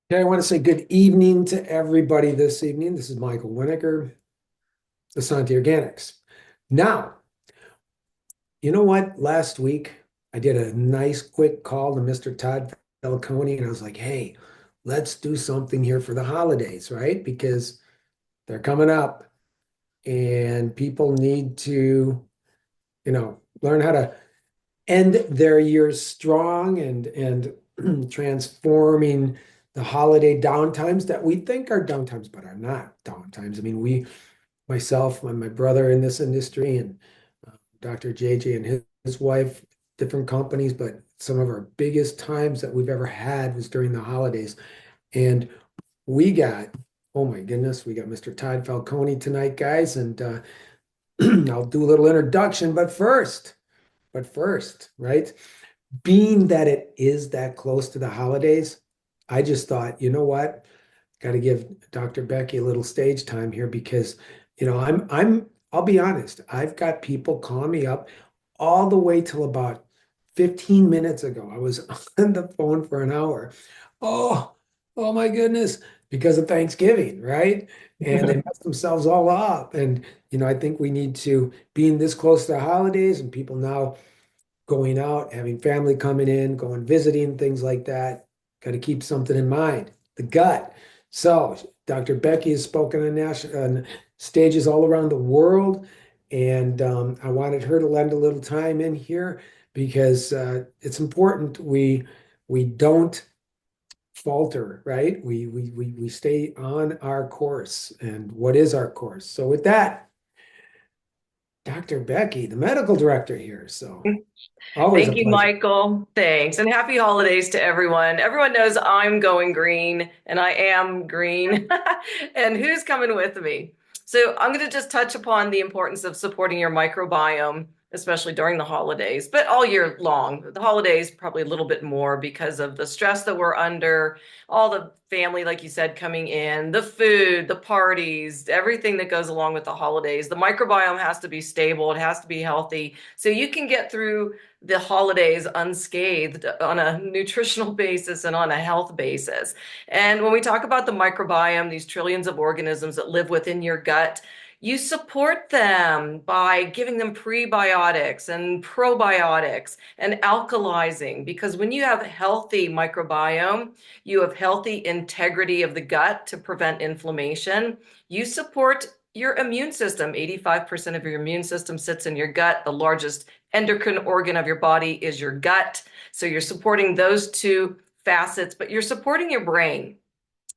Okay, I want to say good evening to everybody this evening. This is Michael Winiker, Essanté Organics. Now, you know what? Last week, I did a nice quick call to Mr. Todd Falcone, and I was like, hey, let's do something here for the holidays, right? Because they're coming up and people need to, learn how to end their years strong and transforming the holiday downtimes that we think are downtimes, but are not downtimes. I mean, myself, my brother in this industry, and Dr. JJ and his wife, different companies, but some of our biggest times that we've ever had was during the holidays. And we got, oh my goodness, we got Mr. Todd Falcone tonight, guys, and I'll do a little introduction, but first, right? Being that it is that close to the holidays, I just thought, you know what? Got to give Dr. Becky a little stage time here because, I'll be honest, I've got people calling me up all the way till about 15 minutes ago. I was on the phone for an hour. Oh, oh my goodness, because of Thanksgiving, right? And they messed themselves all up. And, I think we need to, being this close to the holidays and people now going out, having family coming in, going visiting, things like that. Got to keep something in mind. The gut. So Dr. Becky has spoken on national stages all around the world, and I wanted her to lend a little time in here because it's important we don't falter, right? We stay on our course. And what is our course? So with that, Dr. Becky, the medical director here. So always a Thank you, pleasure. Michael. Thanks. And happy holidays to everyone. Everyone knows I'm going green and I am green. And who's coming with me? So I'm going to just touch upon the importance of supporting your microbiome, especially during the holidays, but all year long. The holidays, probably a little bit more because of the stress that we're under, all the family, like you said, coming in, the food, the parties, everything that goes along with the holidays. The microbiome has to be stable, it has to be healthy. So you can get through the holidays unscathed on a nutritional basis and on a health basis. And when we talk about the microbiome, these trillions of organisms that live within your gut, you support them by giving them prebiotics and probiotics and alkalizing, because when you have healthy microbiome, you have healthy integrity of the gut to prevent inflammation. You support your immune system. 85% of your immune system sits in your gut. The largest endocrine organ of your body is your gut. So you're supporting those two facets, but you're supporting your brain.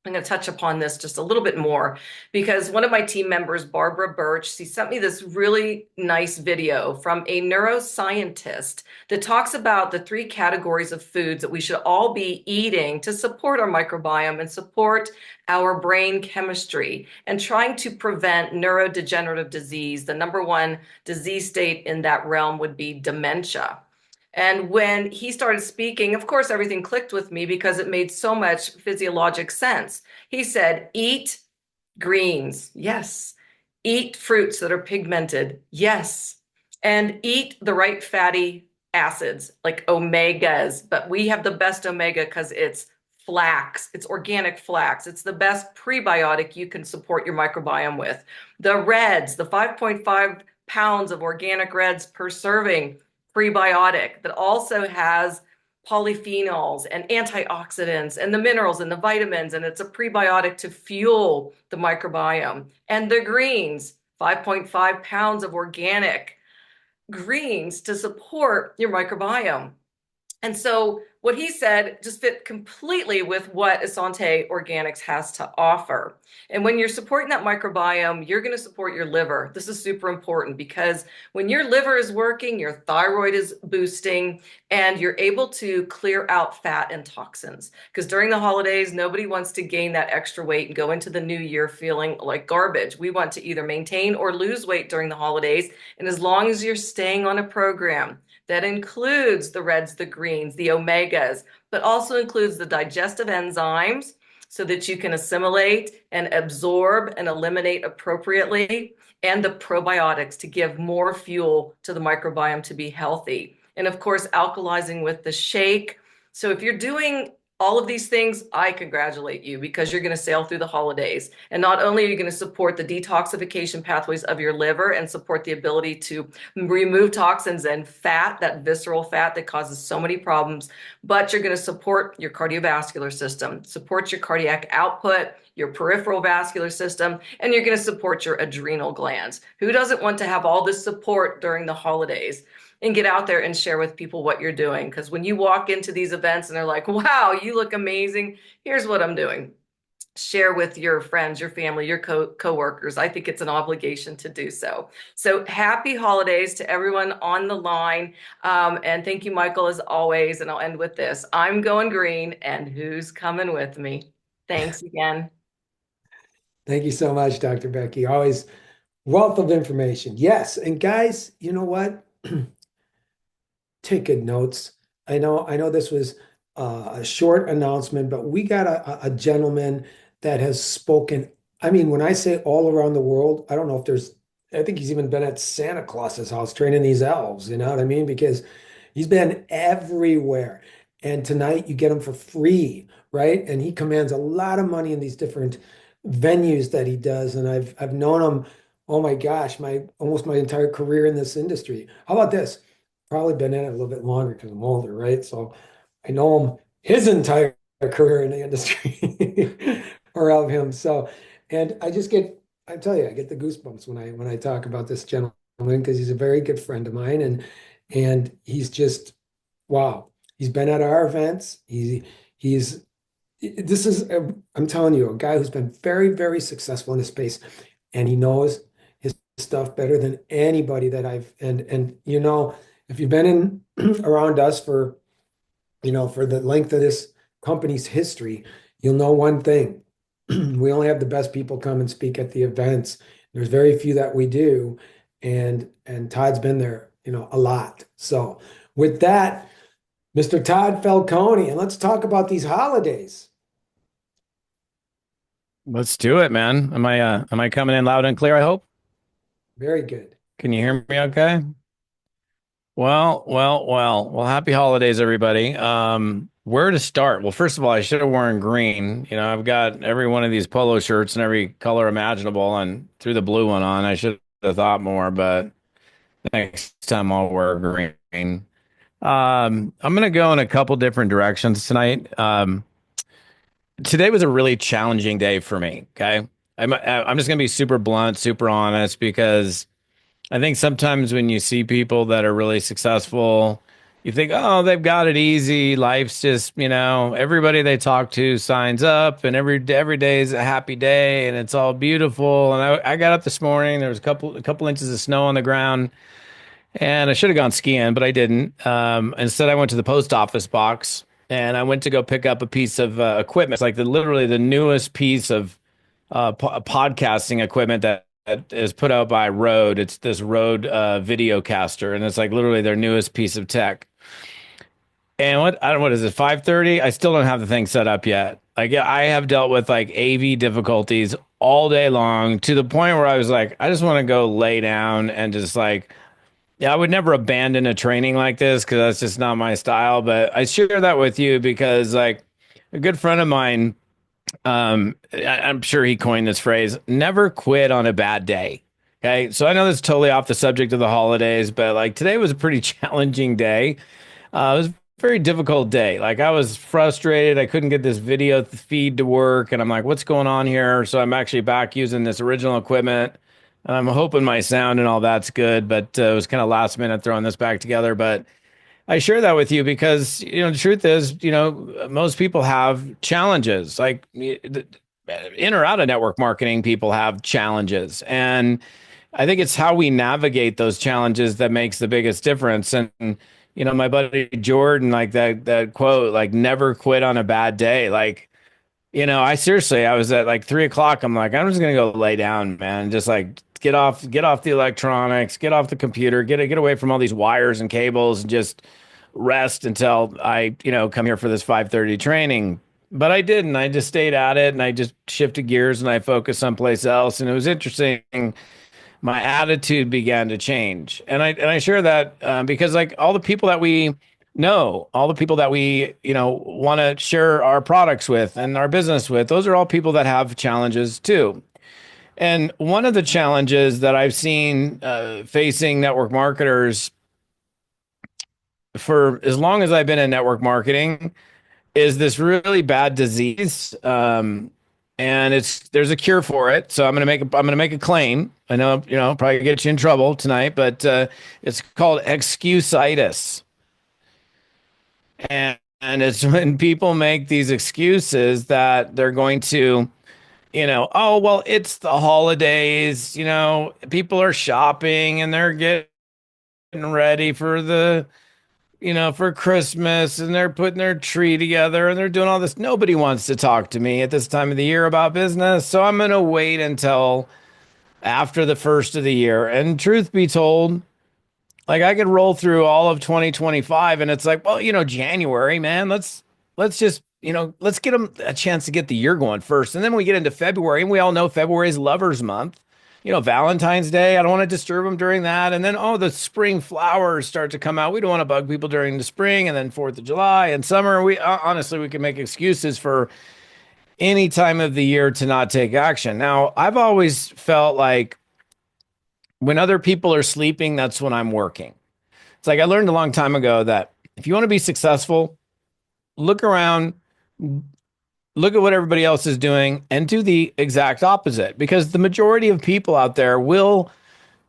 I'm going to touch upon this just a little bit more because one of my team members, Barbara Birch, she sent me this really nice video from a neuroscientist that talks about the three categories of foods that we should all be eating to support our microbiome and support our brain chemistry and trying to prevent neurodegenerative disease. The number one disease state in that realm would be dementia. And when he started speaking, of course, everything clicked with me because it made so much physiologic sense. He said, eat greens. Yes. Eat fruits that are pigmented. Yes. And eat the right fatty acids like omegas. But we have the best omega because it's flax. It's organic flax. It's the best prebiotic you can support your microbiome with. The reds, the 5.5 pounds of organic reds per serving prebiotic that also has polyphenols and antioxidants and the minerals and the vitamins, and it's a prebiotic to fuel the microbiome. And the greens, 5.5 pounds of organic greens to support your microbiome. And so what he said just fit completely with what Essanté Organics has to offer. And when you're supporting that microbiome, you're going to support your liver. This is super important because when your liver is working, your thyroid is boosting, and you're able to clear out fat and toxins. Because during the holidays, nobody wants to gain that extra weight and go into the new year feeling like garbage. We want to either maintain or lose weight during the holidays. And as long as you're staying on a program, that includes the reds, the greens, the omegas, but also includes the digestive enzymes so that you can assimilate and absorb and eliminate appropriately, and the probiotics to give more fuel to the microbiome to be healthy. And of course, alkalizing with the shake. So if you're doing All of these things, I congratulate you because you're going to sail through the holidays. And not only are you going to support the detoxification pathways of your liver and support the ability to remove toxins and fat, that visceral fat that causes so many problems, but you're going to support your cardiovascular system, support your cardiac output, your peripheral vascular system, and you're going to support your adrenal glands. Who doesn't want to have all this support during the holidays? And get out there and share with people what you're doing. Because when you walk into these events and they're like, wow, you look amazing, here's what I'm doing. Share with your friends, your family, your coworkers. I think it's an obligation to do so. So happy holidays to everyone on the line. And thank you, Michael, as always. And I'll end with this. I'm going green, and who's coming with me? Thanks again. Thank you so much, Dr. Becky. Always wealth of information. Yes. And guys, you know what? Take good notes. I know this was a short announcement, but we got a gentleman that has spoken. I mean, when I say all around the world, I don't know if there's, I think he's even been at Santa Claus's house training these elves, you know what I mean? Because he's been everywhere. And tonight you get him for free, right? And he commands a lot of money in these different venues that he does. And I've known him, oh my gosh, my almost my entire career in this industry. How about this? Probably been in it a little bit longer because I'm older, right? So I know him his entire career in the industry or of him. So, and I just get, I tell you, I get the goosebumps when I talk about this gentleman because he's a very good friend of mine, and he's just wow. He's been at our events. He's this is I'm telling you, a guy who's been very successful in this space, and he knows his stuff better than anybody that I've and you know, if you've been in around us for for the length of this company's history, you'll know one thing. We only have the best people come and speak at the events. There's very few that we do, and Todd's been there, a lot. So with that, Mr. Todd Falcone, and let's talk about these holidays. Let's do it, man. Am I coming in loud and clear, I hope? Very good. Can you hear me okay? Well, happy holidays, everybody. Where to start? Well, first of all, I should have worn green. I've got every one of these polo shirts in every color imaginable and threw the blue one on. I should have thought more, but next time I'll wear green. I'm gonna go in a couple different directions tonight. Today was a really challenging day for me. Okay. I'm just gonna be super blunt, super honest, because I think sometimes when you see people that are really successful, you think, oh, they've got it easy. Life's just, everybody they talk to signs up, and every day is a happy day, and it's all beautiful. And I got up this morning. There was a couple inches of snow on the ground, and I should have gone skiing, but I didn't. Instead, I went to the post office box, and I went to go pick up a piece of equipment. It's like literally the newest piece of podcasting equipment that is put out by Rode. It's this Rode Videocaster, and it's like literally their newest piece of tech. And what is it, 5:30? I still don't have the thing set up yet. Like, yeah, I have dealt with like AV difficulties all day long, to the point where I was like, I just want to go lay down and just like, yeah, I would never abandon a training like this because that's just not my style. But I share that with you because like a good friend of mine, I'm sure he coined this phrase, never quit on a bad day. Okay. So I know that's totally off the subject of the holidays, but like today was a pretty challenging day. It was a very difficult day. Like I was frustrated. I couldn't get this video feed to work. And I'm like, what's going on here? So I'm actually back using this original equipment. And I'm hoping my sound and all that's good, but it was kind of last minute throwing this back together. But I share that with you because, the truth is, most people have challenges. Like in or out of network marketing, people have challenges. And I think it's how we navigate those challenges that makes the biggest difference. And, my buddy Jordan, like that quote, like never quit on a bad day. Like, I was at like 3 o'clock. I'm like, I'm just going to go lay down, man. Just like get off the electronics, get off the computer, get away from all these wires and cables, and just rest until I, come here for this 5:30 training. But I didn't. I just stayed at it, and I just shifted gears and I focused someplace else. And it was interesting. My attitude began to change, and I share that because like all the people that we No, all the people that we, want to share our products with and our business with, those are all people that have challenges too. And one of the challenges that I've seen facing network marketers for as long as I've been in network marketing is this really bad disease. And there's a cure for it. So I'm gonna make a claim. I know, probably get you in trouble tonight, but it's called excusitis. And it's when people make these excuses that they're going to, oh, well, it's the holidays, people are shopping and they're getting ready for for Christmas and they're putting their tree together and they're doing all this. Nobody wants to talk to me at this time of the year about business. So I'm going to wait until after the first of the year. And truth be told, like I could roll through all of 2025 and it's like, well, January, man, let's just, let's get them a chance to get the year going first. And then we get into February and we all know February is lovers month. Valentine's Day, I don't want to disturb them during that. And then, oh, the spring flowers start to come out. We don't want to bug people during the spring and then 4th of July and summer. We honestly, we can make excuses for any time of the year to not take action. Now, I've always felt like when other people are sleeping, that's when I'm working. It's like I learned a long time ago that if you want to be successful, look around, look at what everybody else is doing, and do the exact opposite. Because the majority of people out there will,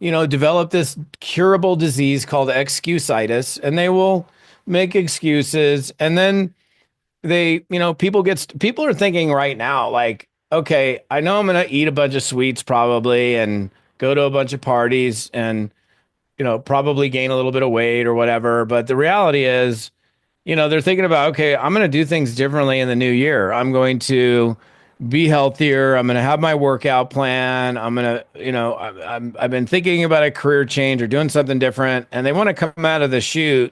develop this curable disease called excusitis, and they will make excuses. And then people are thinking right now, like, okay, I know I'm going to eat a bunch of sweets probably and go to a bunch of parties and probably gain a little bit of weight or whatever. But the reality is, they're thinking about, okay, I'm going to do things differently in the new year. I'm going to be healthier. I'm going to have my workout plan. I'm going to, I've been thinking about a career change or doing something different. And they want to come out of the chute,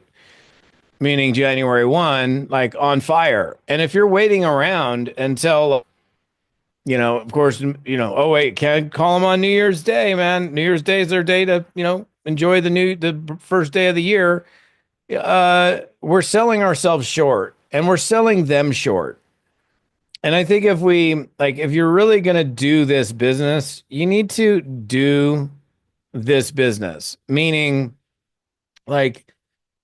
meaning January 1, like on fire. And if you're waiting around until, of course, oh, wait, can't call them on New Year's Day, man. New Year's Day is their day to, enjoy the first day of the year. We're selling ourselves short and we're selling them short. And I think if you're really going to do this business, you need to do this business, meaning like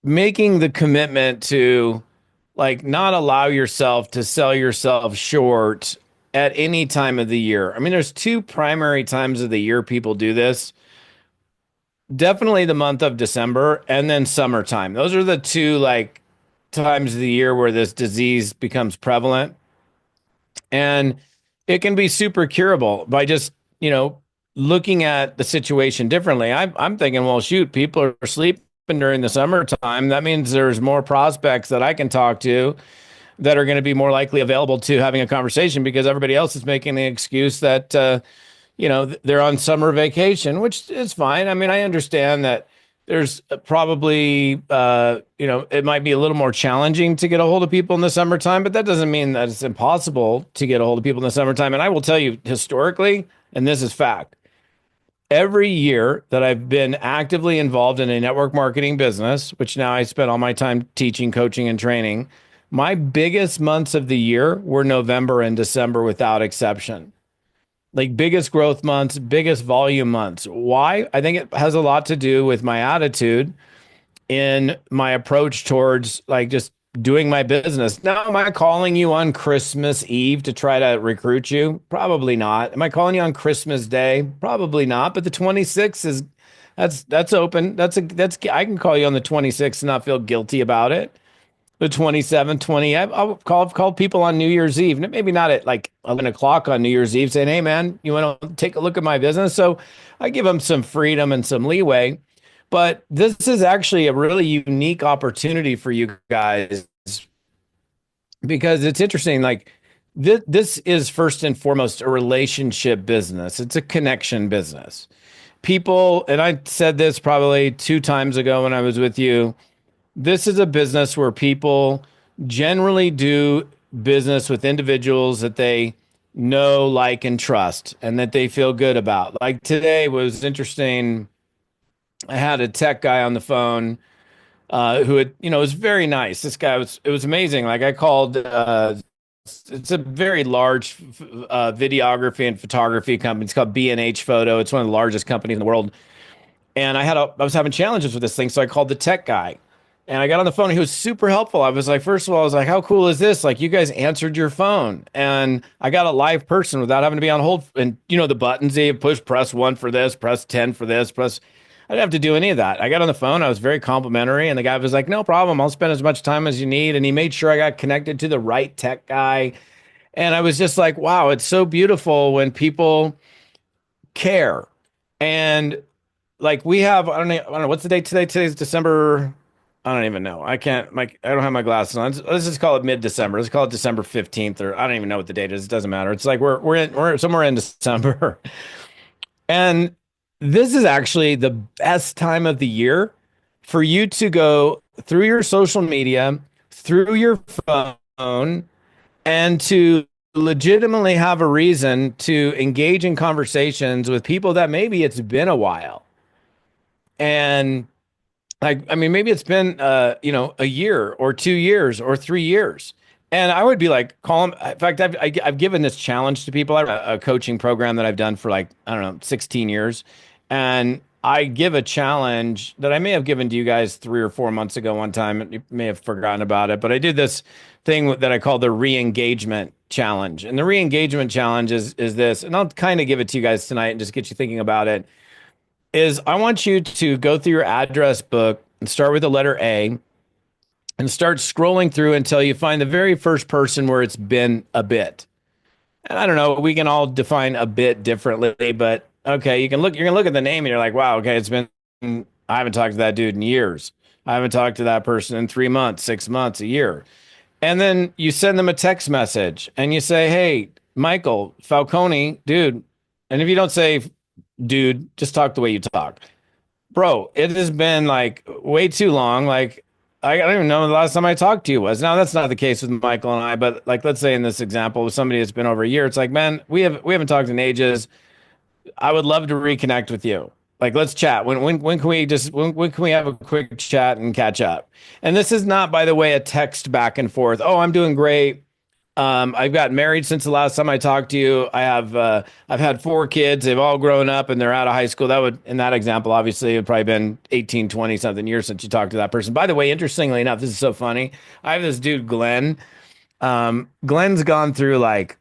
making the commitment to like not allow yourself to sell yourself short at any time of the year. I mean, there's two primary times of the year people do this. Definitely the month of December and then summertime. Those are the two like times of the year where this disease becomes prevalent. And it can be super curable by just, looking at the situation differently. I'm thinking, well, shoot, people are sleeping during the summertime. That means there's more prospects that I can talk to that are going to be more likely available to having a conversation because everybody else is making the excuse that, they're on summer vacation, which is fine. I mean, I understand that there's probably, it might be a little more challenging to get a hold of people in the summertime, but that doesn't mean that it's impossible to get a hold of people in the summertime. And I will tell you historically, and this is fact, every year that I've been actively involved in a network marketing business, which now I spend all my time teaching, coaching, and training, my biggest months of the year were November and December without exception. Like biggest growth months, biggest volume months. Why? I think it has a lot to do with my attitude in my approach towards like just doing my business. Now, am I calling you on Christmas Eve to try to recruit you? Probably not. Am I calling you on Christmas Day? Probably not. But the 26th is that's open. I can call you on the 26th and not feel guilty about it. The 27th, 20. I'll call people on New Year's Eve. Maybe not at like 11 o'clock on New Year's Eve saying, hey, man, you want to take a look at my business? So I give them some freedom and some leeway. But this is actually a really unique opportunity for you guys because it's interesting. Like this is first and foremost a relationship business. It's a connection business. People, and I said this probably 2 times ago when I was with you, this is a business where people generally do business with individuals that they know, like, and trust, and that they feel good about. Like today was interesting. I had a tech guy on the phone who had, was very nice. This guy it was amazing. Like I called, it's a very large videography and photography company. It's called B&H Photo. It's one of the largest companies in the world. And I was having challenges with this thing. So I called the tech guy and I got on the phone. He was super helpful. I was like, first of all, I was like, how cool is this? Like, you guys answered your phone and I got a live person without having to be on hold. And the buttons, you press 1 for this, press 10 for this, press. I didn't have to do any of that. I got on the phone. I was very complimentary. And the guy was like, no problem. I'll spend as much time as you need. And he made sure I got connected to the right tech guy. And I was just like, wow, it's so beautiful when people care. And like we have, I don't know what's the date today. Today's December. I don't even know. I don't have my glasses on. Let's just call it mid-December. Let's call it December 15th, or I don't even know what the date is. It doesn't matter. It's like we're somewhere in December. And this is actually the best time of the year for you to go through your social media, through your phone, and to legitimately have a reason to engage in conversations with people that maybe it's been a while. And like, I mean, maybe it's been, a year or 2 years or 3 years. And I would be like, call them. In fact, I've given this challenge to people. I have a coaching program that I've done for like, I don't know, 16 years. And I give a challenge that I may have given to you guys 3 or 4 months ago one time. You may have forgotten about it, but I did this thing that I call the re-engagement challenge. And the re-engagement challenge is this, and I'll kind of give it to you guys tonight and just get you thinking about it, is I want you to go through your address book and start with the letter A and start scrolling through until you find the very first person where it's been a bit. And I don't know, we can all define a bit differently, but okay, you're gonna look at the name and you're like, wow, okay, I haven't talked to that dude in years. I haven't talked to that person in 3 months, 6 months, a year. And then you send them a text message and you say, hey, Michael Falcone, dude. And if you don't say dude, just talk the way you talk. Bro, it has been like way too long. Like, I don't even know the last time I talked to you was. Now, that's not the case with Michael and I, but like, let's say in this example with somebody that's been over a year, it's like, man, we haven't talked in ages. I would love to reconnect with you. Like, let's chat. When can we when can we have a quick chat and catch up? And this is not, by the way, a text back and forth. Oh, I'm doing great. I've got married since the last time I talked to you. I've had 4 kids. They've all grown up and they're out of high school. That would, in that example, obviously, it would probably been 18, 20 something years since you talked to that person. By the way, interestingly enough, this is so funny. I have this dude, Glenn. Glenn's gone through like,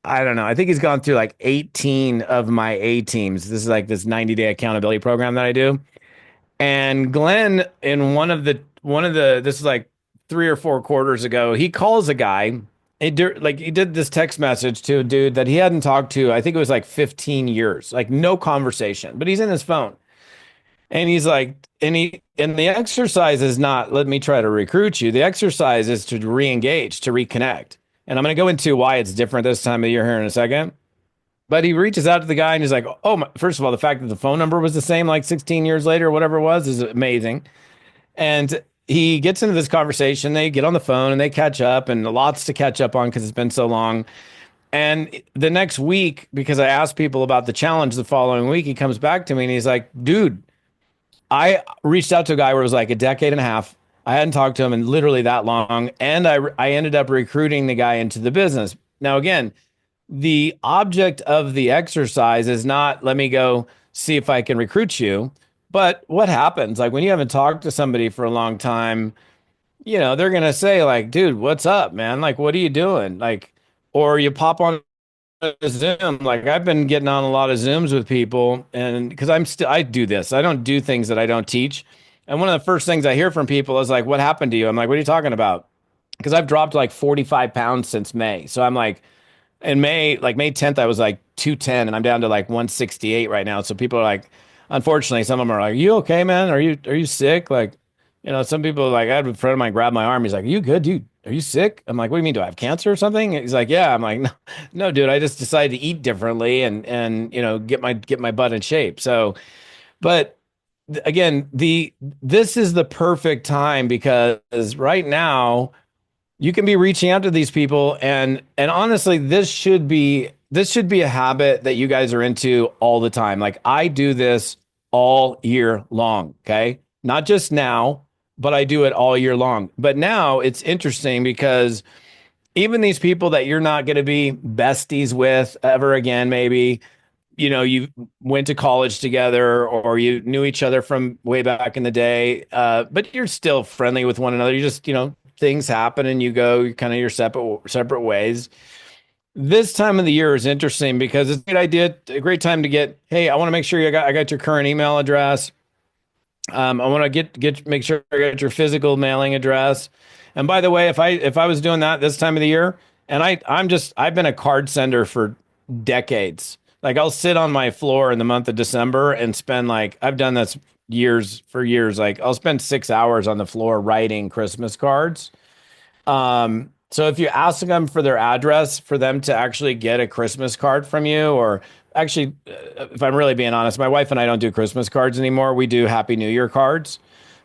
I don't know. I think he's gone through like 18 of my A teams. This is like this 90-day accountability program that I do. And Glenn, in this is like 3 or 4 quarters ago, he calls a guy. He did this text message to a dude that he hadn't talked to. I think it was like 15 years, like no conversation, but he's in his phone. And he's like, and the exercise is not, let me try to recruit you. The exercise is to re-engage, to reconnect. And I'm going to go into why it's different this time of year here in a second. But he reaches out to the guy and he's like, oh, first of all, the fact that the phone number was the same like 16 years later or whatever it was is amazing. And he gets into this conversation. They get on the phone and they catch up, and lots to catch up on because it's been so long. And the next week, because I asked people about the challenge the following week, he comes back to me and he's like, dude, I reached out to a guy where it was like a decade and a half. I hadn't talked to him in literally that long. And I ended up recruiting the guy into the business. Now, again, the object of the exercise is not, let me go see if I can recruit you. But what happens? Like when you haven't talked to somebody for a long time, they're going to say like, dude, what's up, man? Like, what are you doing? Like, or you pop on a Zoom. Like I've been getting on a lot of Zooms with people, and because I do this. I don't do things that I don't teach. And one of the first things I hear from people is like, what happened to you? I'm like, what are you talking about? Because I've dropped like 45 pounds since May. So I'm like, in May, like May 10th, I was like 210 and I'm down to like 168 right now. So people are like, unfortunately, some of them are like, you okay, man? Are you sick? Like, some people like, I had a friend of mine grab my arm. He's like, are you good, dude? Are you sick? I'm like, what do you mean? Do I have cancer or something? He's like, yeah. I'm like, no, dude, I just decided to eat differently and get my butt in shape. So, but again, this is the perfect time because right now you can be reaching out to these people, and honestly, this should be a habit that you guys are into all the time. Like I do this all year long, okay? Not just now, but I do it all year long. But now it's interesting because even these people that you're not going to be besties with ever again, maybe, you went to college together or you knew each other from way back in the day, but you're still friendly with one another. You just, things happen and you go kind of your separate ways. This time of the year is interesting because it's a good idea, a great time to get, hey, I want to make sure I got your current email address. I want to make sure I get your physical mailing address. And by the way, if I was doing that this time of the year, and I've been a card sender for decades. Like I'll sit on my floor in the month of December and spend like I've done this for years. Like I'll spend 6 hours on the floor writing Christmas cards. So if you ask them for their address for them to actually get a Christmas card from you, or actually, if I'm really being honest, my wife and I don't do Christmas cards anymore. We do Happy New Year cards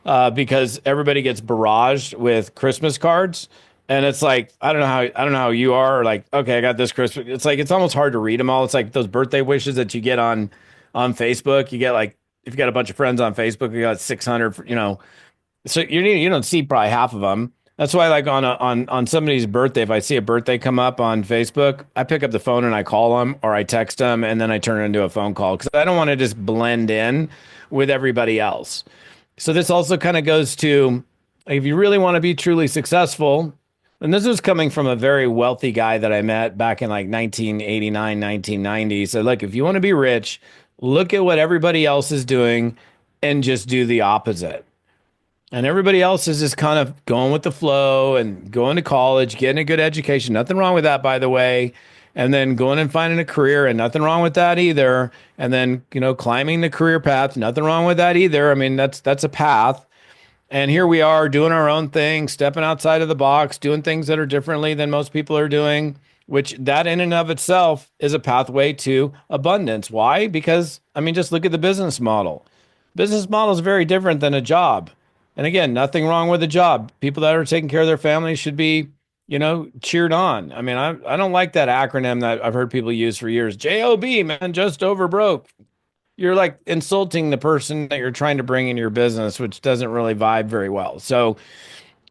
because everybody gets barraged with Christmas cards. And it's like, I don't know how you are. Like, okay, I got this Christmas. It's like, it's almost hard to read them all. It's like those birthday wishes that you get on Facebook. You get like, if you got a bunch of friends on Facebook, you got 600, so you don't see probably half of them. That's why, like on somebody's birthday, if I see a birthday come up on Facebook, I pick up the phone and I call them or I text them and then I turn it into a phone call because I don't want to just blend in with everybody else. So this also kind of goes to if you really want to be truly successful, and this was coming from a very wealthy guy that I met back in like 1989, 1990. So look, if you want to be rich, look at what everybody else is doing and just do the opposite. And everybody else is just kind of going with the flow and going to college, getting a good education. Nothing wrong with that, by the way. And then going and finding a career, and nothing wrong with that either. And then, climbing the career path, nothing wrong with that either. I mean, that's a path. And here we are doing our own thing, stepping outside of the box, doing things that are differently than most people are doing, which that in and of itself is a pathway to abundance. Why? Because, I mean, just look at the business model. Business model is very different than a job. And again, nothing wrong with a job. People that are taking care of their families should be, cheered on. I mean, I don't like that acronym that I've heard people use for years. JOB, man, just over broke. You're like insulting the person that you're trying to bring in your business, which doesn't really vibe very well. So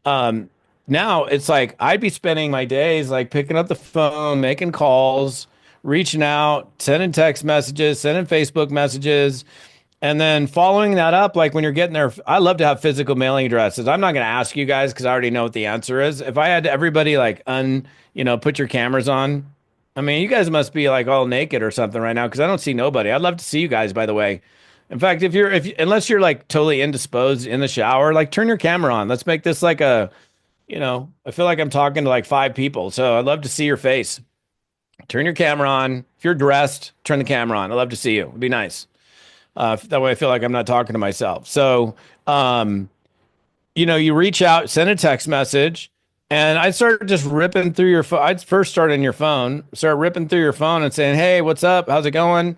um, now it's like I'd be spending my days like picking up the phone, making calls, reaching out, sending text messages, sending Facebook messages, and then following that up, like when you're getting there, I love to have physical mailing addresses. I'm not going to ask you guys because I already know what the answer is. If I had everybody like put your cameras on, I mean, you guys must be like all naked or something right now because I don't see nobody. I'd love to see you guys, by the way. In fact, unless you're like totally indisposed in the shower, like turn your camera on. Let's make this like I feel like I'm talking to like five people. So I'd love to see your face. Turn your camera on. If you're dressed, turn the camera on. I'd love to see you. It'd be nice. That way I feel like I'm not talking to myself. So, you reach out, send a text message, and I started just ripping through your phone. I'd first start on your phone, start ripping through your phone and saying, hey, what's up? How's it going?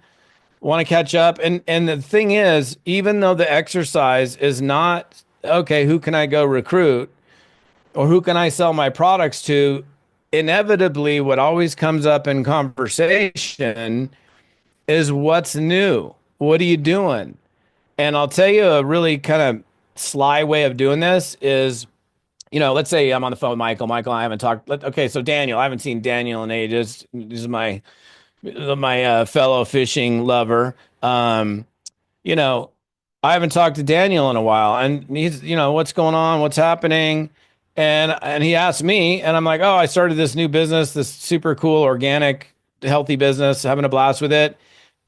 Want to catch up? And the thing is, even though the exercise is not, okay, who can I go recruit or who can I sell my products to? Inevitably, what always comes up in conversation is what's new? What are you doing? And I'll tell you a really kind of sly way of doing this is, let's say I'm on the phone with Michael. Michael, I haven't talked. Okay, so Daniel, I haven't seen Daniel in ages. This is my fellow fishing lover. You know, I haven't talked to Daniel in a while, and he's, what's going on? What's happening? And he asked me, and I'm like, oh, I started this new business, this super cool organic healthy business, having a blast with it.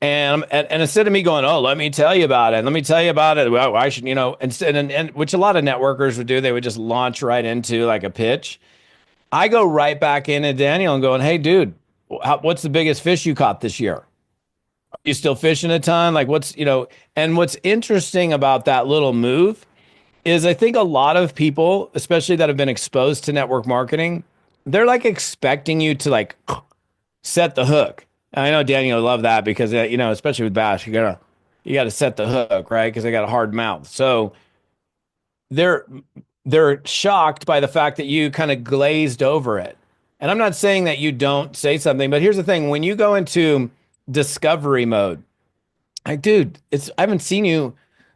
And instead of me going, oh, let me tell you about it. Let me tell you about it. Well, I should, instead, and which a lot of networkers would do, they would just launch right into like a pitch. I go right back into Daniel and going, hey, dude, what's the biggest fish you caught this year? Are you still fishing a ton? Like and what's interesting about that little move is I think a lot of people, especially that have been exposed to network marketing, they're like expecting you to like set the hook. And I know Daniel will love that because especially with bass, you gotta set the hook, right? Because they got a hard mouth. So they're they're shocked by the fact that you kind of glazed over it. And I'm not saying that you don't say something, but here's the thing: when you go into discovery mode, like, dude, I haven't seen you.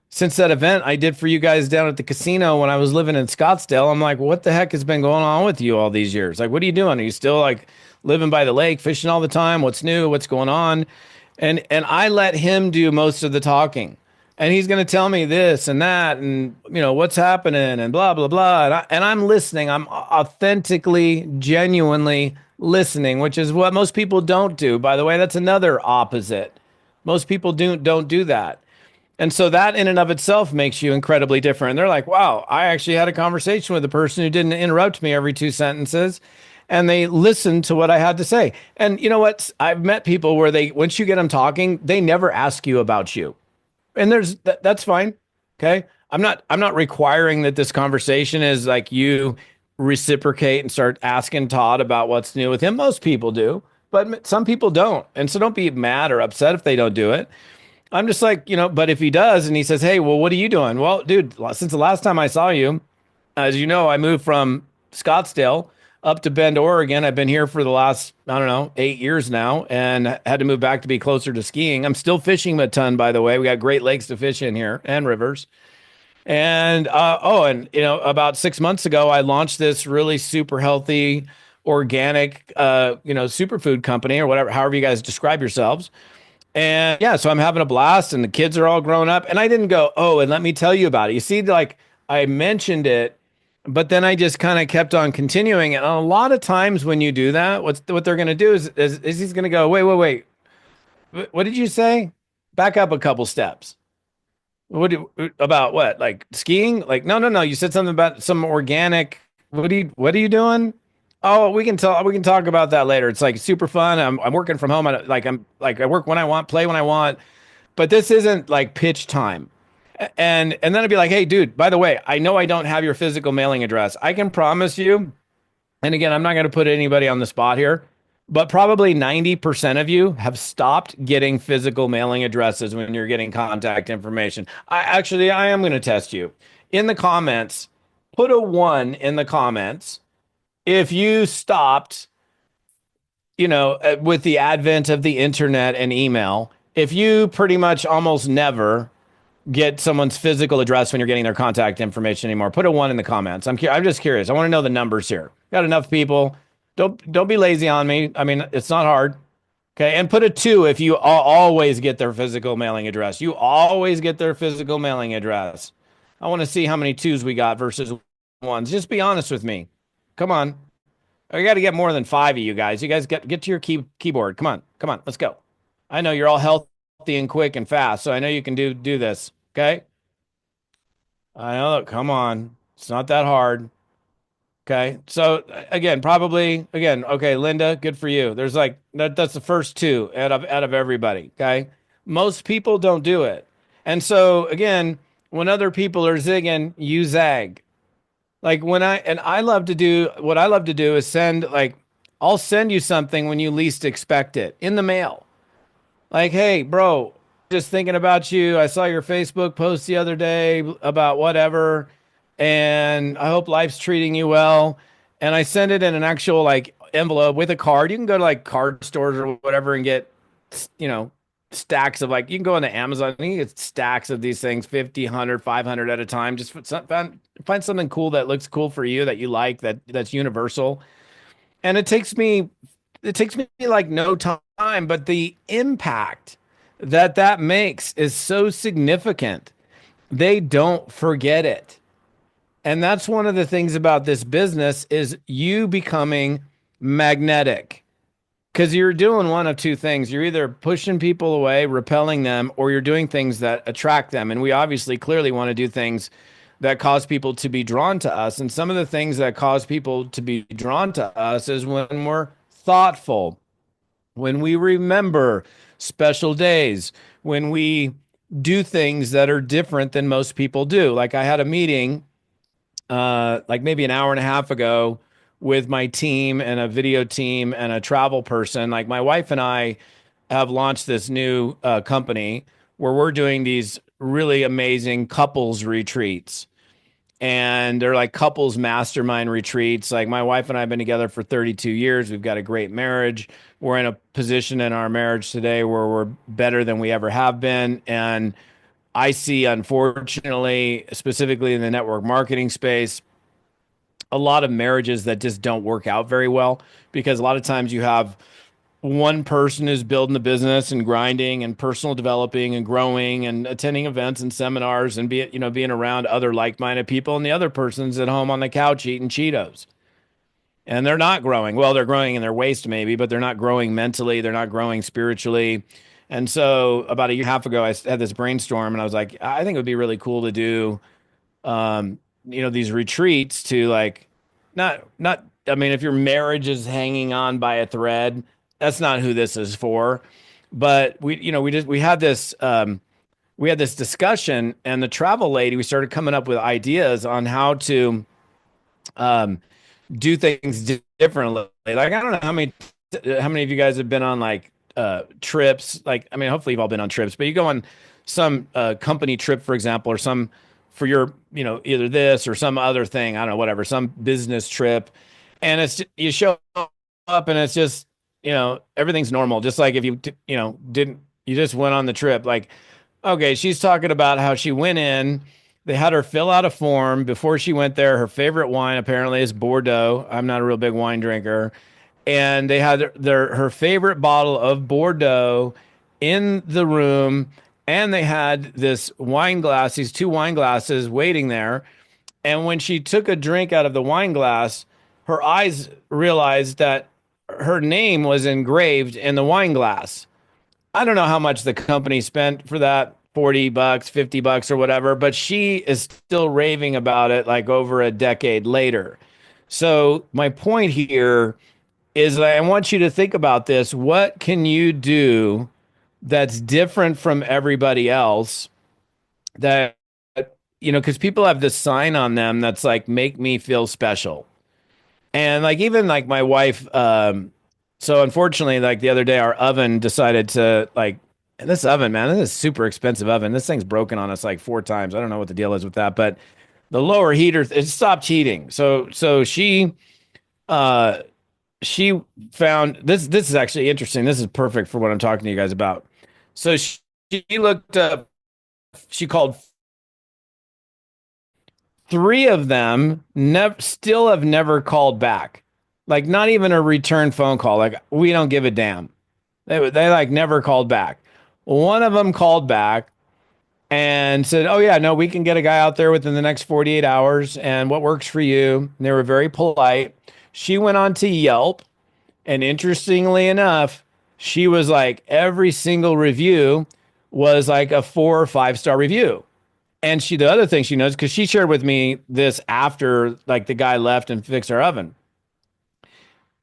since that event I did for you guys down at the casino when I was living in Scottsdale. I'm like, what the heck has been going on with you all these years? Like, what are you doing? Are you still like living by the lake, fishing all the time? What's new? What's going on? And I let him do most of the talking. And he's going to tell me this and that and what's happening and blah blah blah. And I'm listening. I'm authentically, genuinely listening, which is what most people don't do. By the way, that's another opposite. Most people don't do that. And so that in and of itself makes you incredibly different. And they're like, wow, I actually had a conversation with a person who didn't interrupt me every two sentences. And they listened to what I had to say. And you know what? I've met people where once you get them talking, they never ask you about you. And that's fine. Okay. I'm not requiring that this conversation is like you reciprocate and start asking Todd about what's new with him. Most people do, but some people don't. And so don't be mad or upset if they don't do it. I'm just like, but if he does and he says, hey, well, what are you doing? Well, dude, since the last time I saw you, as you know, I moved from Scottsdale up to Bend, Oregon. I've been here for the last, I don't know, 8 years now and had to move back to be closer to skiing. I'm still fishing a ton, by the way. We got great lakes to fish in here and rivers. And, about 6 months ago, I launched this really super healthy, organic, superfood company or whatever, however you guys describe yourselves. And yeah, so I'm having a blast and the kids are all grown up. And I didn't go, oh, and let me tell you about it. You see, like I mentioned it, but then I just kind of kept on continuing. And a lot of times when you do that, what they're going to do is he's going to go, wait. What did you say? Back up a couple steps. About what? Like skiing? Like, no. You said something about some organic. What are you doing? Oh, we can talk about that later. It's like super fun. I'm working from home. I work when I want, play when I want, but this isn't like pitch time. And then I'd be like, hey, dude, by the way, I know I don't have your physical mailing address. I can promise you, and again, I'm not going to put anybody on the spot here, but probably 90% of you have stopped getting physical mailing addresses when you're getting contact information. I am going to test you. In the comments, put a 1 in the comments if you stopped, with the advent of the internet and email, if you pretty much almost never get someone's physical address when you're getting their contact information anymore, put a 1 in the comments. I'm just curious. I want to know the numbers here. Got enough people. Don't be lazy on me. I mean, it's not hard. Okay. And put a 2 if you always get their physical mailing address. You always get their physical mailing address. I want to see how many 2s we got versus 1s. Just be honest with me. Come on. I got to get more than 5 of you guys. You guys get to your keyboard. Come on. Let's go. I know you're all healthy and quick and fast, so I know you can do this. Okay. I know. Come on. It's not that hard. Okay. So again, okay, Linda, good for you. There's like that's the first 2 out of everybody. Okay. Most people don't do it. And so again, when other people are zigging, you zag. Like I love to do what I love to do is I'll send you something when you least expect it in the mail. Like, hey, bro, just thinking about you. I saw your Facebook post the other day about whatever, and I hope life's treating you well. And I send it in an actual like envelope with a card. You can go to like card stores or whatever and get, stacks of you can go into Amazon and you get stacks of these things, 50, 100, 500 at a time. Just find something cool that looks cool for you that you like, that's universal. And it takes me like no time, but the impact that makes is so significant. They don't forget it. And that's one of the things about this business is you becoming magnetic. Because you're doing one of two things. You're either pushing people away, repelling them, or you're doing things that attract them. And we obviously clearly want to do things that cause people to be drawn to us. And some of the things that cause people to be drawn to us is when we're thoughtful, when we remember special days, when we do things that are different than most people do. Like I had a meeting like maybe an hour and a half ago with my team and a video team and a travel person. Like my wife and I have launched this new company where we're doing these really amazing couples retreats. And they're like couples mastermind retreats. Like my wife and I have been together for 32 years. We've got a great marriage. We're in a position in our marriage today where we're better than we ever have been. And I see, unfortunately, specifically in the network marketing space, a lot of marriages that just don't work out very well because a lot of times you have one person who's building the business and grinding and personal developing and growing and attending events and seminars and being around other like-minded people, and the other person's at home on the couch eating Cheetos. And they're not growing. Well, they're growing in their waist maybe, but they're not growing mentally, they're not growing spiritually. And so about a year and a half ago I had this brainstorm and I was like, I think it would be really cool to do these retreats to like not I mean, if your marriage is hanging on by a thread, that's not who this is for. But we had this discussion, and the travel lady, we started coming up with ideas on how to um do things differently. Like I don't know how many of you guys have been on like trips. Like I mean, hopefully you've all been on trips, but you go on some company trip, for example, or some for your either this or some other thing. I don't know, whatever, some business trip, and you show up and it's just everything's normal, just like if didn't you just went on the trip. Like okay, she's talking about how she went in. They had her fill out a form before she went there. Her favorite wine apparently is Bordeaux. I'm not a real big wine drinker. And they had her favorite bottle of Bordeaux in the room. And they had this wine glass, these two wine glasses waiting there. And when she took a drink out of the wine glass, her eyes realized that her name was engraved in the wine glass. I don't know how much the company spent for that, $40, $50 or whatever, but she is still raving about it like over a decade later. So my point here is that I want you to think about this. What can you do that's different from everybody else that, because people have this sign on them that's like, make me feel special. And like, even like my wife, so unfortunately, like the other day, our oven decided to like, and this oven, man, this is a super expensive oven. This thing's broken on us like 4 times. I don't know what the deal is with that, but the lower heater, it stopped heating. So uh, she found this. This is actually interesting. This is perfect for what I'm talking to you guys about. So she looked up, she called 3 of them, still have never called back. Like not even a return phone call. Like we don't give a damn. They like never called back. One of them called back and said, "Oh yeah, no, we can get a guy out there within the next 48 hours and what works for you." And they were very polite. She went on to Yelp, and interestingly enough, she was like every single review was like a 4 or 5 star review. And the other thing she knows, because she shared with me this after like the guy left and fixed our oven.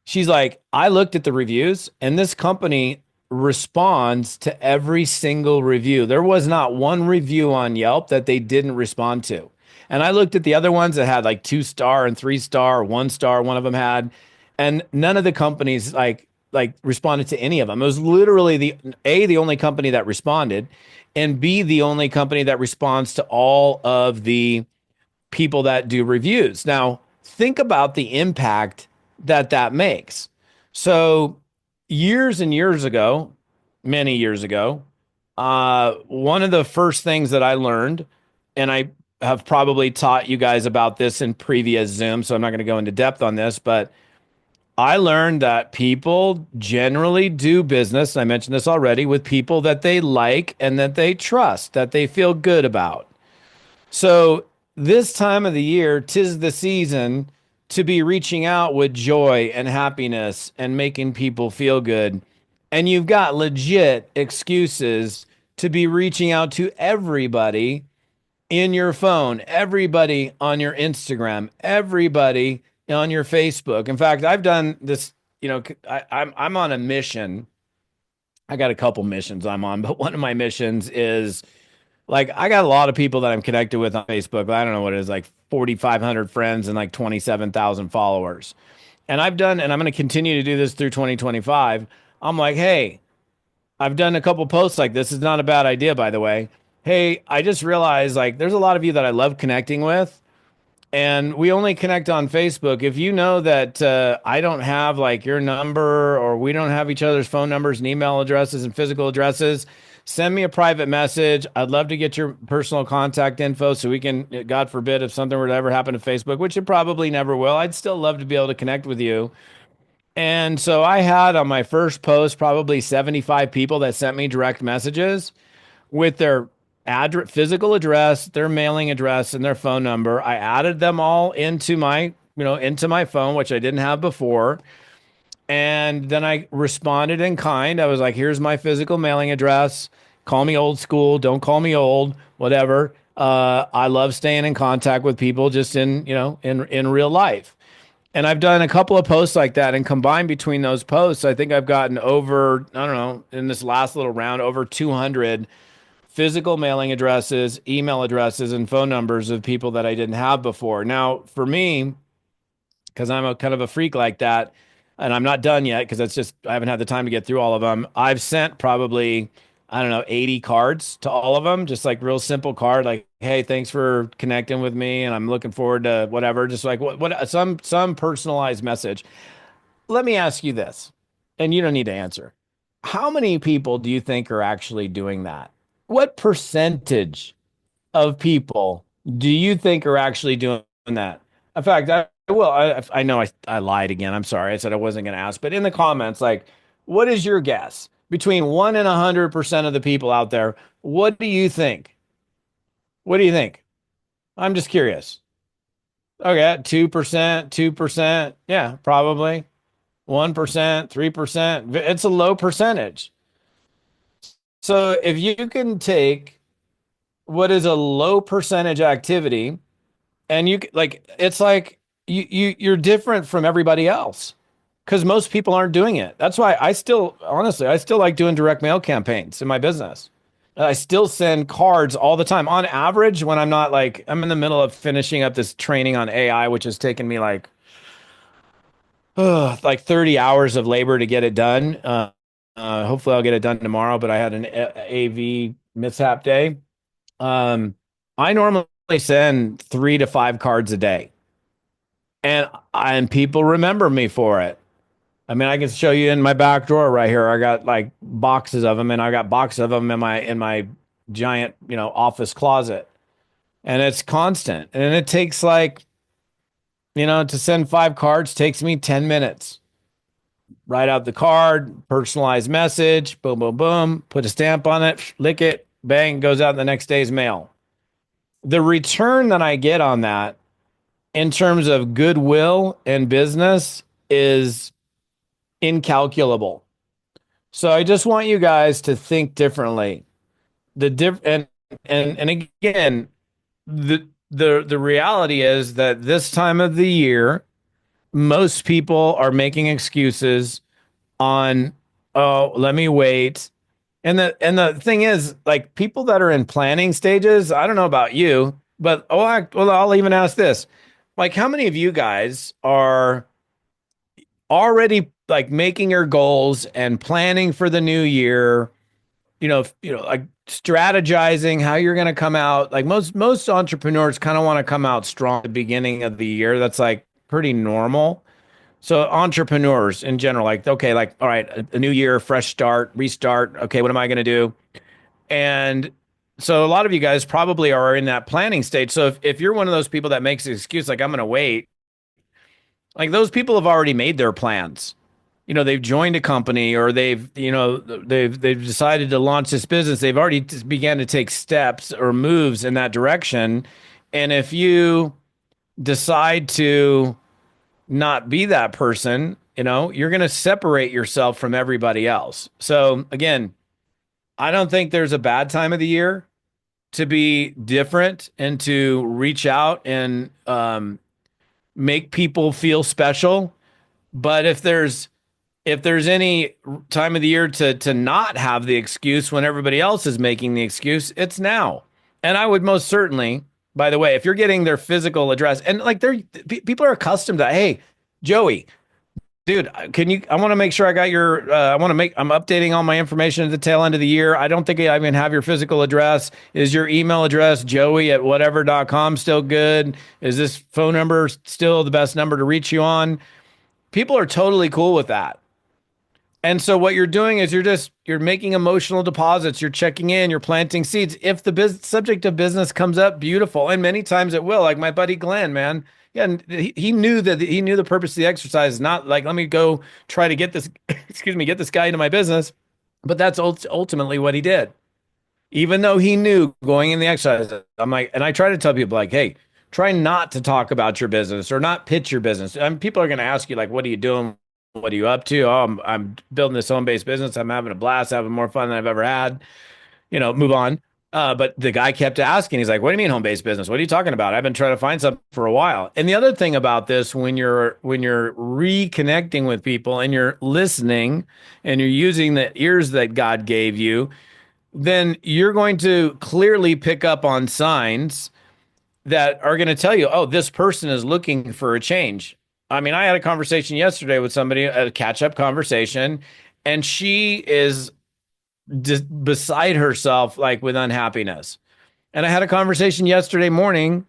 She's like, I looked at the reviews and this company responds to every single review. There was not one review on Yelp that they didn't respond to. And I looked at the other ones that had like 2 star and 3 star, 1 star, one of them had, and none of the companies like responded to any of them. It was literally the only company that responded, and B, the only company that responds to all of the people that do reviews. Now, think about the impact that makes. So, years and years ago, many years ago, one of the first things that I learned, and I have probably taught you guys about this in previous Zoom, so I'm not going to go into depth on this, but I learned that people generally do business, I mentioned this already, with people that they like and that they trust, that they feel good about. So this time of the year, 'tis the season to be reaching out with joy and happiness and making people feel good. And you've got legit excuses to be reaching out to everybody in your phone, everybody on your Instagram, everybody on your Facebook. In fact, I've done this, I'm on a mission. I got a couple missions I'm on, but one of my missions is like I got a lot of people that I'm connected with on Facebook. I don't know what it is, like 4,500 friends and like 27,000 followers. And I'm going to continue to do this through 2025. I'm like, hey, I've done a couple posts like this. Is not a bad idea, by the way. Hey, I just realized like there's a lot of you that I love connecting with, and we only connect on Facebook. If you know that I don't have like your number, or we don't have each other's phone numbers and email addresses and physical addresses, send me a private message. I'd love to get your personal contact info so we can, God forbid, if something were to ever happen to Facebook, which it probably never will, I'd still love to be able to connect with you. And so I had on my first post probably 75 people that sent me direct messages with their address, physical address, their mailing address, and their phone number. I added them all into my phone, which I didn't have before. And then I responded in kind. I was like, here's my physical mailing address. Call me old school. Don't call me old, whatever. I love staying in contact with people just in real life. And I've done a couple of posts like that, and combined between those posts, I think I've gotten over, I don't know, in this last little round, over 200 physical mailing addresses, email addresses, and phone numbers of people that I didn't have before. Now, for me, because I'm a kind of a freak like that, and I'm not done yet because it's just I haven't had the time to get through all of them. I've sent probably, I don't know, 80 cards to all of them, just like real simple card, like, hey, thanks for connecting with me, and I'm looking forward to whatever, just like what some personalized message. Let me ask you this, and you don't need to answer. How many people do you think are actually doing that? What percentage of people do you think are actually doing that? In fact, I know I lied again. I'm sorry. I said I wasn't going to ask, but in the comments, like, what is your guess between 1 and 100% of the people out there? What do you think? What do you think? I'm just curious. Okay, 2%, 2%. Yeah, probably 1%, 3%. It's a low percentage. So if you can take what is a low percentage activity, and it's like you're different from everybody else because most people aren't doing it. That's why I still like doing direct mail campaigns in my business. I still send cards all the time. On average, when I'm in the middle of finishing up this training on AI, which has taken me like 30 hours of labor to get it done. Hopefully I'll get it done tomorrow, but I had an AV mishap day. I normally send 3 to 5 cards a day, and people remember me for it. I mean, I can show you in my back drawer right here. I got like boxes of them, and I got boxes of them in my giant, office closet, and it's constant. And it takes to send 5 cards takes me 10 minutes. Write out the card, personalized message, boom, boom, boom, put a stamp on it, lick it, bang, goes out in the next day's mail. The return that I get on that in terms of goodwill and business is incalculable. So I just want you guys to think differently. And again, the reality is that this time of the year, most people are making excuses on, oh, let me wait. And the thing is, like, people that are in planning stages, I don't know about you, but I'll even ask this. Like, how many of you guys are already like making your goals and planning for the new year, like strategizing how you're going to come out? Like most entrepreneurs kind of want to come out strong at the beginning of the year. That's like pretty normal. So entrepreneurs in general, like, okay, like, all right, a new year, fresh start, restart. Okay, what am I going to do? And so a lot of you guys probably are in that planning stage. So if you're one of those people that makes the excuse, like, I'm going to wait, like, those people have already made their plans. They've joined a company, or they've decided to launch this business. They've already began to take steps or moves in that direction. And if you decide to not be that person, you're going to separate yourself from everybody else. So again, I don't think there's a bad time of the year to be different and to reach out and make people feel special. But if there's any time of the year to not have the excuse when everybody else is making the excuse, it's now. And I would most certainly, by the way, if you're getting their physical address, and like people are accustomed to, hey, Joey, dude, I want to make sure I got I'm updating all my information at the tail end of the year. I don't think I even have your physical address. Is your email address, joey@whatever.com, still good? Is this phone number still the best number to reach you on? People are totally cool with that. And so what you're doing is you're making emotional deposits, you're checking in, you're planting seeds. If the subject of business comes up, beautiful. And many times it will. Like my buddy Glenn, man. Yeah, and he knew that he knew the purpose of the exercise is not like, let me go try to get this, excuse me, get this guy into my business. But that's ultimately what he did. Even though he knew going in the exercise, I'm like, and I try to tell people like, hey, try not to talk about your business or not pitch your business. I mean, people are going to ask you like, what are you doing? What are you up to? Oh, I'm building this home-based business. I'm having a blast, having more fun than I've ever had. Move on. But the guy kept asking. He's like, "What do you mean home-based business? What are you talking about? I've been trying to find something for a while." And the other thing about this, when you're reconnecting with people and you're listening and you're using the ears that God gave you, then you're going to clearly pick up on signs that are going to tell you, oh, this person is looking for a change. I mean, I had a conversation yesterday with somebody, a catch up conversation, and she is just beside herself, like with unhappiness. And I had a conversation yesterday morning,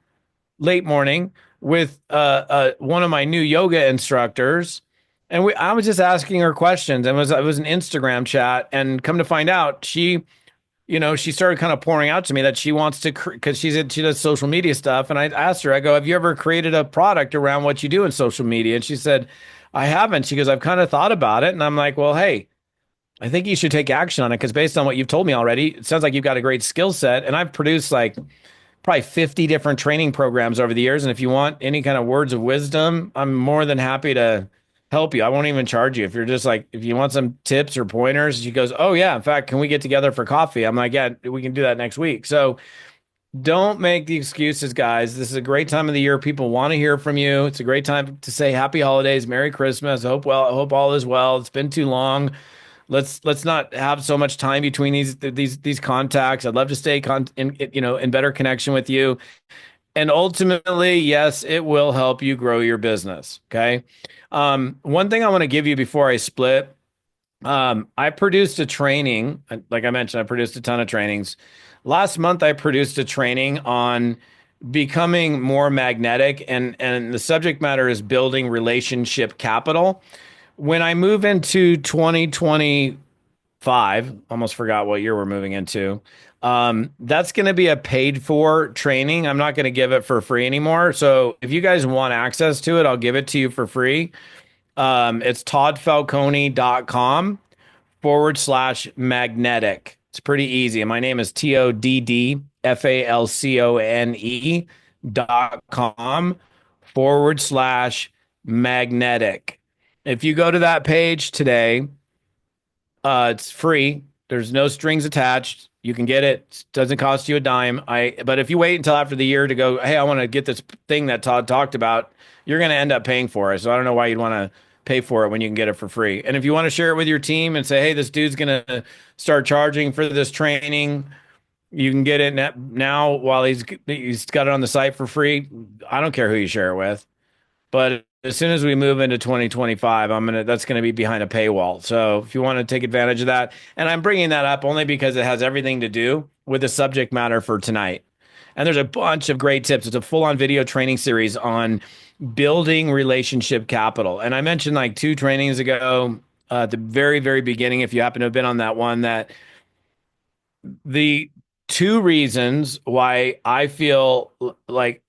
late morning, with one of my new yoga instructors. And I was just asking her questions, and it was an Instagram chat. And come to find out, she started kind of pouring out to me that she wants to, because she does social media stuff. And I asked her, I go, have you ever created a product around what you do in social media? And she said, I haven't. She goes, I've kind of thought about it. And I'm like, well, hey, I think you should take action on it, because based on what you've told me already, it sounds like you've got a great skill set. And I've produced like probably 50 different training programs over the years. And if you want any kind of words of wisdom, I'm more than happy to help you. I won't even charge you. If you're just like, if you want some tips or pointers, she goes, oh yeah, in fact, can we get together for coffee? I'm like, yeah, we can do that next week. So don't make the excuses, guys. This is a great time of the year. People want to hear from you. It's a great time to say happy holidays, Merry Christmas. I hope all is well. It's been too long. Let's not have so much time between these contacts. I'd love to stay in better connection with you. And ultimately, yes, it will help you grow your business. Okay. One thing I want to give you before I split, I produced a training. Like I mentioned, I produced a ton of trainings. Last month, I produced a training on becoming more magnetic, and the subject matter is building relationship capital. When I move into 2025, almost forgot what year we're moving into. That's going to be a paid for training. I'm not going to give it for free anymore. So if you guys want access to it, I'll give it to you for free. It's toddfalcone.com/magnetic. It's pretty easy. And my name is TODDFALCONE.com/magnetic. If you go to that page today, it's free. There's no strings attached. You can get it. It doesn't cost you a dime. But if you wait until after the year to go, hey, I want to get this thing that Todd talked about, you're going to end up paying for it. So I don't know why you'd want to pay for it when you can get it for free. And if you want to share it with your team and say, hey, this dude's going to start charging for this training, you can get it now while he's got it on the site for free. I don't care who you share it with. But as soon as we move into 2025, that's going to be behind a paywall. So if you want to take advantage of that, and I'm bringing that up only because it has everything to do with the subject matter for tonight. And there's a bunch of great tips. It's a full-on video training series on building relationship capital. And I mentioned like 2 trainings ago at the very, very beginning, if you happen to have been on that one, that the 2 reasons why I feel like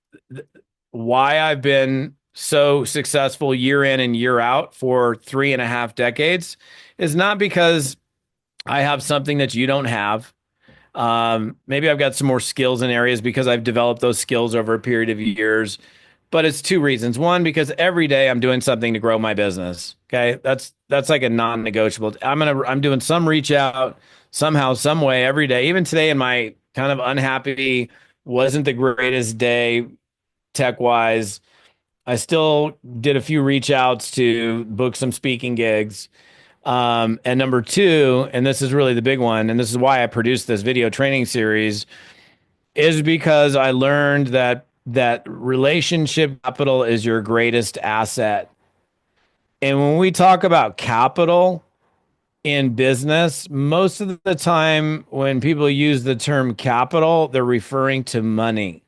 why I've been so successful year in and year out for 3.5 decades is not because I have something that you don't have. Maybe I've got some more skills in areas because I've developed those skills over a period of years, but it's 2 reasons. One, because every day I'm doing something to grow my business. Okay. That's like a non-negotiable. I'm doing some reach out somehow, some way every day. Even today in my kind of unhappy, wasn't the greatest day tech wise, I still did a few reach outs to book some speaking gigs. And number 2, and this is really the big one, and this is why I produced this video training series, is because I learned that relationship capital is your greatest asset. And when we talk about capital in business, most of the time when people use the term capital, they're referring to money.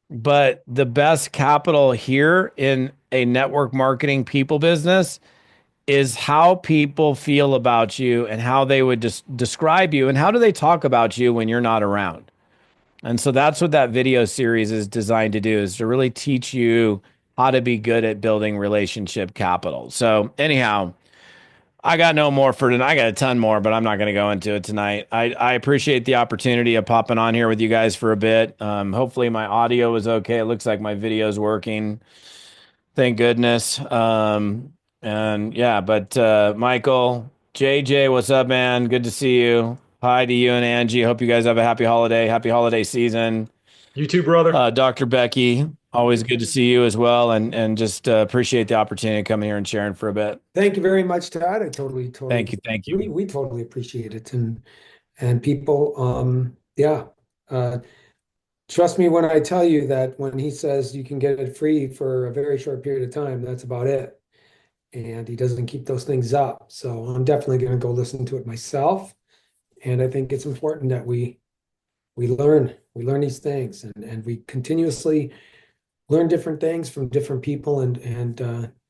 But the best capital here in a network marketing people business is how people feel about you and how they would describe you and how do they talk about you when you're not around. And so that's what that video series is designed to do, is to really teach you how to be good at building relationship capital. So anyhow, I got no more for tonight. I got a ton more, but I'm not going to go into it tonight. I appreciate the opportunity of popping on here with you guys for a bit. Hopefully my audio is okay. It looks like my video is working. Thank goodness. And yeah, but Michael, JJ, what's up, man? Good to see you. Hi to you and Angie. Hope you guys have a happy holiday season. You too, brother. Dr. Becky, always good to see you as well, and just appreciate the opportunity of coming here and sharing for a bit. Thank you very much, Todd. I Thank you, thank you. we totally appreciate it. And people, yeah, uh, trust me when I tell you that when he says you can get it free for a very short period of time, that's about it. And he doesn't keep those things up. So I'm definitely going to go listen to it myself. And I think it's important that we learn these things, and we continuously learn different things from different people, and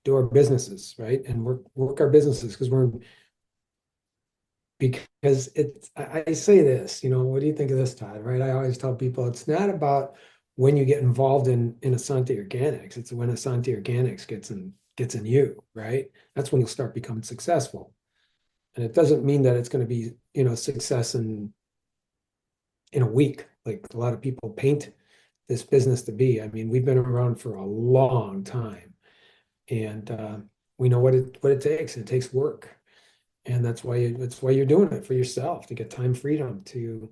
do our businesses, right? And work our businesses because I say this, what do you think of this, Todd? Right? I always tell people it's not about when you get involved in Asante Organics, it's when Asante Organics gets in you, right? That's when you'll start becoming successful. And it doesn't mean that it's going to be, success in a week, like a lot of people paint this business to be. I mean, we've been around for a long time, and we know what it takes. It takes work, and that's why you're doing it for yourself, to get time freedom to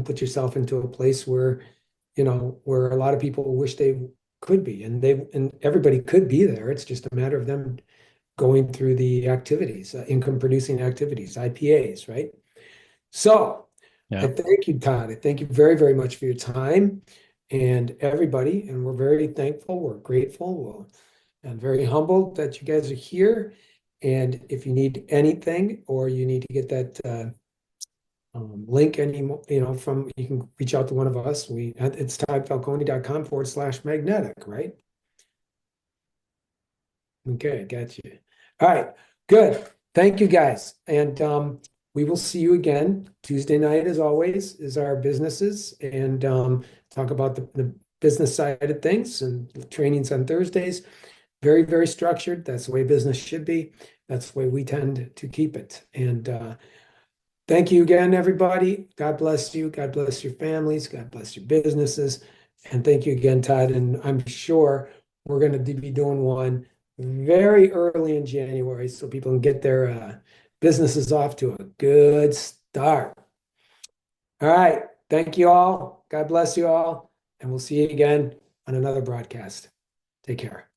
put yourself into a place where where a lot of people wish they could be, and everybody could be there. It's just a matter of them going through the activities, income producing activities, IPAs, right? So I Yeah. thank you, Todd. I thank you very, very much for your time and everybody. And we're very thankful. We're grateful. And very humbled that you guys are here. And if you need anything, or you need to get that link from, you can reach out to one of us. It's toddfalcone.com/magnetic, right? Okay, got you. All right, good. Thank you, guys. And we will see you again Tuesday night, as always, is our businesses, and talk about the business side of things, and trainings on Thursdays. Very, very structured. That's the way business should be. That's the way we tend to keep it. And thank you again, everybody. God bless you. God bless your families. God bless your businesses. And thank you again, Todd. And I'm sure we're going to be doing one very early in January, so people can get their businesses off to a good start. All right. Thank you all. God bless you all. And we'll see you again on another broadcast. Take care.